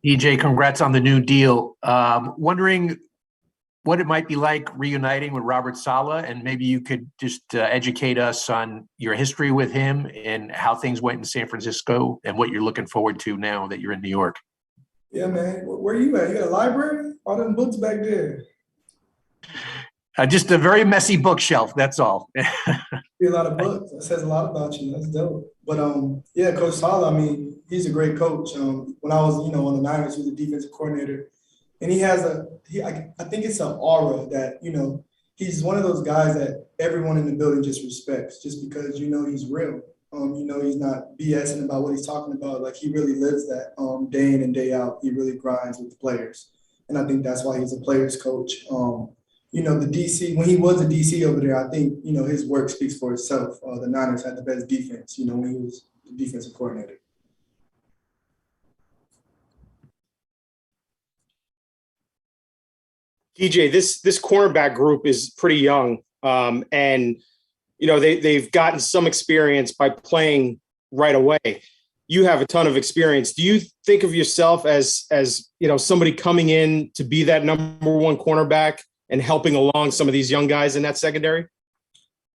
DJ, congrats on the new deal. Wondering what it might be like reuniting with Robert Saleh, and maybe you could just educate us on your history with him and how things went in San Francisco and what you're looking forward to now that you're in New York. Yeah, man. Where you at? You got a library? All them books back there. Just a very messy bookshelf, that's all. A lot of books. That says a lot about you. That's dope. But yeah, Coach Saleh, I mean, he's a great coach. When I was, on the Niners, he was a defensive coordinator. And he has I think it's an aura that, he's one of those guys that everyone in the building just respects just because, he's real. He's not BSing about what he's talking about. Like, he really lives that day in and day out. He really grinds with the players. And I think that's why he's a players coach. The DC, when he was a DC over there, I think, his work speaks for itself. The Niners had the best defense, when he was the defensive coordinator. DJ, this cornerback group is pretty young, and they've gotten some experience by playing right away. You have a ton of experience. Do you think of yourself as somebody coming in to be that number one cornerback and helping along some of these young guys in that secondary?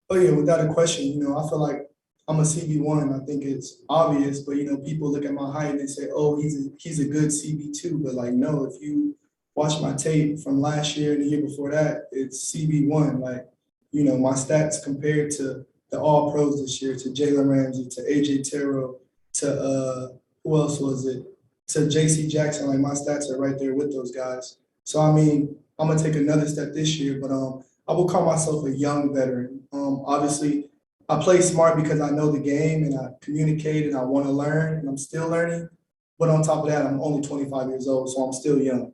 Oh yeah, without a question. I feel like I'm a CB1. I think it's obvious, but people look at my height and they say, "Oh, he's a good CB2." But no, if you watch my tape from last year and the year before that, it's CB1. My stats compared to the All Pros this year, to Jalen Ramsey, to AJ Terrell, to who else was it? To JC Jackson. My stats are right there with those guys. So I mean, I'm gonna take another step this year, but I will call myself a young veteran. Obviously, I play smart because I know the game and I communicate and I want to learn, and I'm still learning. But on top of that, I'm only 25 years old, so I'm still young.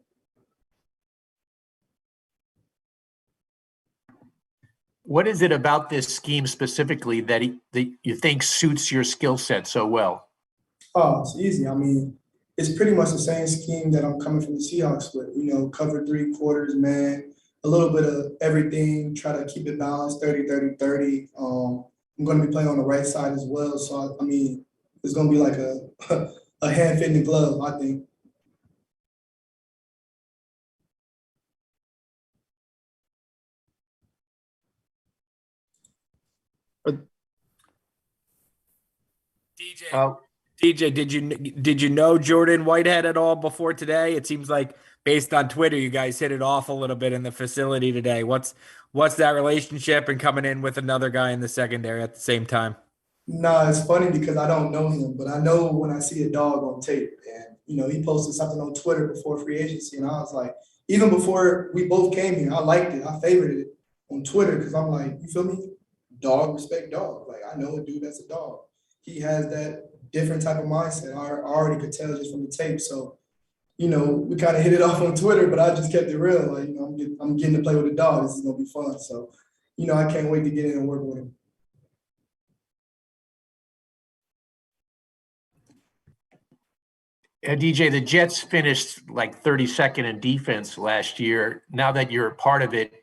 What is it about this scheme specifically that you think suits your skill set so well? Oh, it's easy. I mean, it's pretty much the same scheme that I'm coming from the Seahawks with. Cover 3 quarters, man, a little bit of everything, try to keep it balanced, 30-30-30. I'm going to be playing on the right side as well. So, I mean, it's going to be like a hand fit in the glove, I think. DJ, did you know Jordan Whitehead at all before today? It seems like based on Twitter, you guys hit it off a little bit in the facility today. What's that relationship and coming in with another guy in the secondary at the same time? Nah, it's funny because I don't know him, but I know when I see a dog on tape. And, he posted something on Twitter before free agency, and I was like, even before we both came here, I liked it. I favorited it on Twitter because I'm like, you feel me? Dog, respect dog. I know a dude that's a dog. He has that different type of mindset. I already could tell just from the tape. So, we kind of hit it off on Twitter, but I just kept it real. I'm getting to play with a dog. This is going to be fun. So, I can't wait to get in and work with him. DJ, the Jets finished 32nd in defense last year. Now that you're a part of it,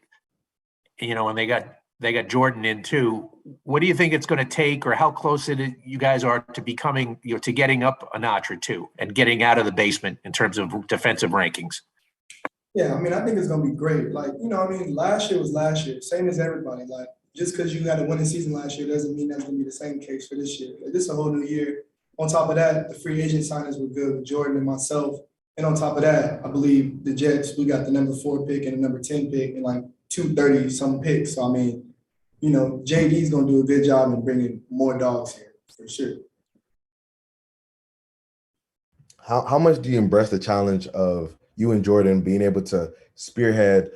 and they got Jordan in too. What do you think it's going to take, or how close you guys are to becoming, to getting up a notch or two and getting out of the basement in terms of defensive rankings? Yeah, I mean, I think it's going to be great. Last year was last year, same as everybody. Just because you had a winning season last year doesn't mean that's going to be the same case for this year. This is a whole new year. On top of that, the free agent signings were good with Jordan and myself. And on top of that, I believe the Jets, we got the number 4 pick and the number 10 pick and 230-some picks. So, I mean, JD's going to do a good job in bringing more dogs here, for sure. How much do you embrace the challenge of you and Jordan being able to spearhead,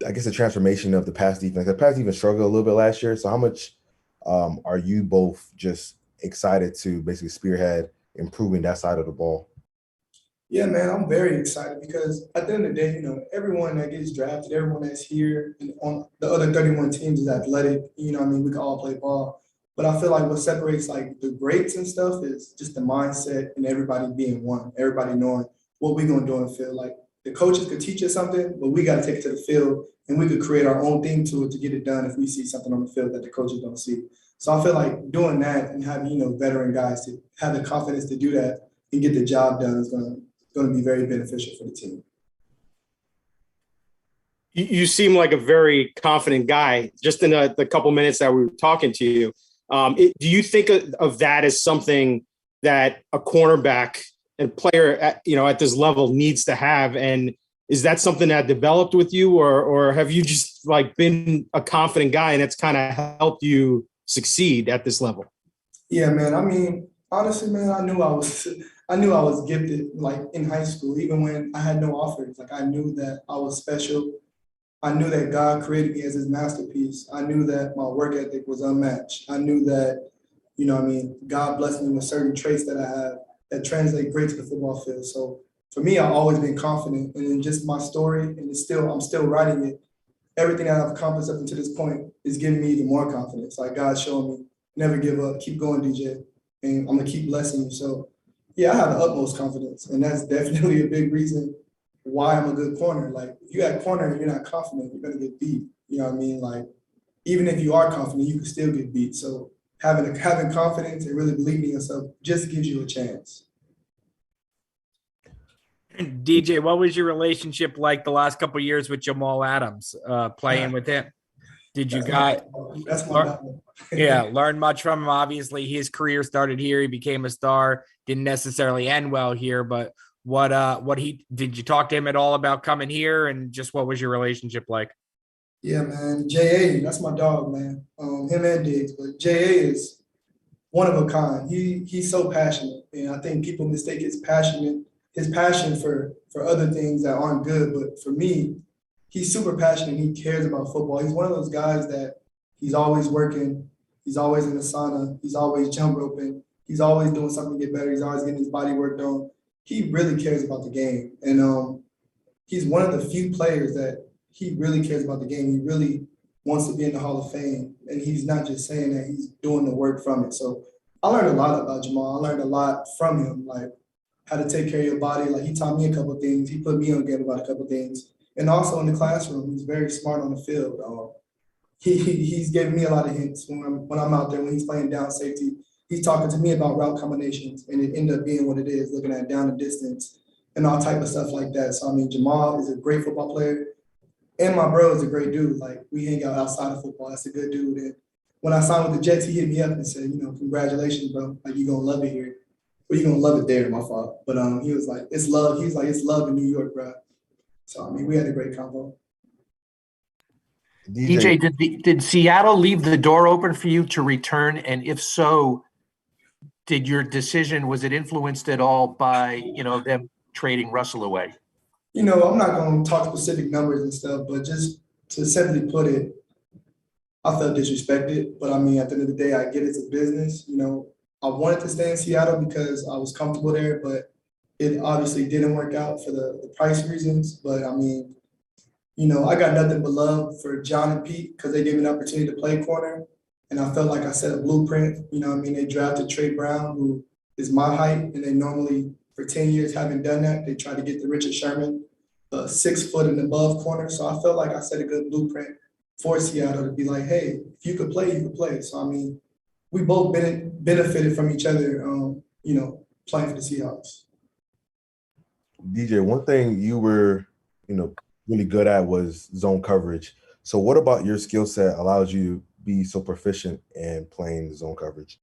I guess, the transformation of the pass defense? The pass defense struggled a little bit last year. So how much are you both just excited to basically spearhead improving that side of the ball? Yeah, man, I'm very excited because at the end of the day, everyone that gets drafted, everyone that's here and on the other 31 teams is athletic. We can all play ball. But I feel like what separates the greats and stuff is just the mindset and everybody being one, everybody knowing what we're going to do on the field. The coaches could teach us something, but we got to take it to the field and we could create our own thing to it to get it done if we see something on the field that the coaches don't see. So I feel like doing that and having, veteran guys to have the confidence to do that and get the job done is going to going to be very beneficial for the team. You seem like a very confident guy just in the couple minutes that we were talking to you. Do you think of that as something that a cornerback and player at this level needs to have? And is that something that developed with you, or have you just like been a confident guy and it's kind of helped you succeed at this level? Yeah, man. I mean, honestly, man, I knew I was gifted like in high school, even when I had no offers. Like I knew that I was special. I knew that God created me as his masterpiece. I knew that my work ethic was unmatched. I knew that, God blessed me with certain traits that I have that translate great to the football field. So for me, I've always been confident, and in just my story, and I'm still writing it. Everything that I've accomplished up until this point is giving me even more confidence. Like God's showing me, never give up, keep going, DJ, and I'm gonna keep blessing you. So yeah, I have the utmost confidence, and that's definitely a big reason why I'm a good corner. Like if you at corner and you're not confident, you're gonna get beat. You know what I mean? Like even if you are confident, you can still get beat. So having confidence and really believing in yourself just gives you a chance. DJ, what was your relationship like the last couple of years with Jamal Adams, playing with him? Did you guys That's my dog. learn much from him? Obviously, his career started here. He became a star. Didn't necessarily end well here, but did you talk to him at all about coming here, and just what was your relationship like? Yeah, man. JA, that's my dog, man. Him and Diggs, but JA is one of a kind. He's so passionate, and I think people mistake his passion for other things that aren't good. But for me, he's super passionate. He cares about football. He's one of those guys that he's always working. He's always in the sauna. He's always jump roping. He's always doing something to get better. He's always getting his body work done. He really cares about the game, and he's one of the few players that he really cares about the game. He really wants to be in the Hall of Fame, and he's not just saying that, he's doing the work from it. So I learned a lot about Jamal. I learned a lot from him, like how to take care of your body. Like he taught me a couple of things. He put me on game about a couple of things. And also in the classroom, he's very smart on the field. He's giving me a lot of hints when I'm out there, when he's playing down safety. He's talking to me about route combinations, and it ended up being what it is, looking at down and distance and all type of stuff like that. So, I mean, Jamal is a great football player, and my bro is a great dude. Like, we hang out outside of football. That's a good dude. And when I signed with the Jets, he hit me up and said, congratulations, bro. Like, you're going to love it here. Well, you're going to love it there, my fault. But he was like, it's love. He's like, it's love in New York, bro. So, I mean, we had a great combo. DJ, did Seattle leave the door open for you to return? And if so, did your decision, was it influenced at all by, them trading Russell away? I'm not going to talk specific numbers and stuff, but just to simply put it, I felt disrespected. But I mean, at the end of the day, I get it's a business. I wanted to stay in Seattle because I was comfortable there, but it obviously didn't work out for the price reasons. But I mean, I got nothing but love for John and Pete because they gave me an opportunity to play corner. And I felt like I set a blueprint. They drafted Trey Brown, who is my height, and they normally, for 10 years, haven't done that. They tried to get the Richard Sherman, 6 foot and above corner. So I felt like I set a good blueprint for Seattle to be like, hey, if you could play, you could play. So, I mean, we both benefited from each other, playing for the Seahawks. DJ, one thing you were, really good at was zone coverage. So what about your skill set allows you to be so proficient in playing the zone coverage?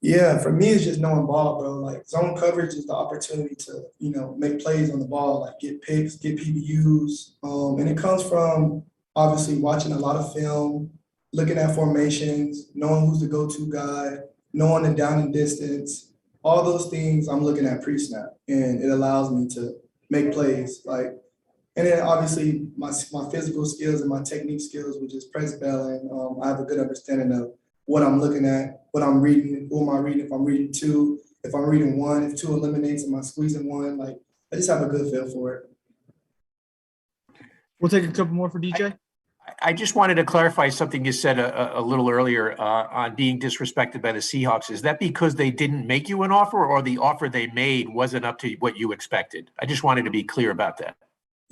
Yeah, for me, it's just knowing ball, bro. Like zone coverage is the opportunity to, make plays on the ball, like get picks, get PBUs. And it comes from obviously watching a lot of film, looking at formations, knowing who's the go-to guy, knowing the down and distance, all those things I'm looking at pre-snap. And it allows me to make plays. And then obviously my physical skills and my technique skills, which is press belling. I have a good understanding of what I'm looking at, what I'm reading, who am I reading, if I'm reading 2, if I'm reading 1, if 2 eliminates, am I squeezing 1? Like, I just have a good feel for it. We'll take a couple more for DJ. I just wanted to clarify something you said a little earlier on being disrespected by the Seahawks. Is that because they didn't make you an offer, or the offer they made wasn't up to what you expected? I just wanted to be clear about that.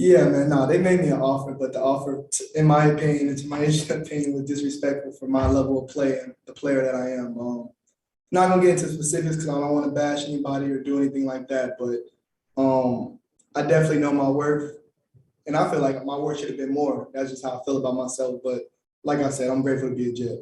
Yeah, man, no, they made me an offer, but the offer, in my opinion, and to my opinion, was disrespectful for my level of play and the player that I am. Not gonna get into specifics because I don't want to bash anybody or do anything like that, but I definitely know my worth, and I feel like my worth should have been more. That's just how I feel about myself. But like I said, I'm grateful to be a Jet.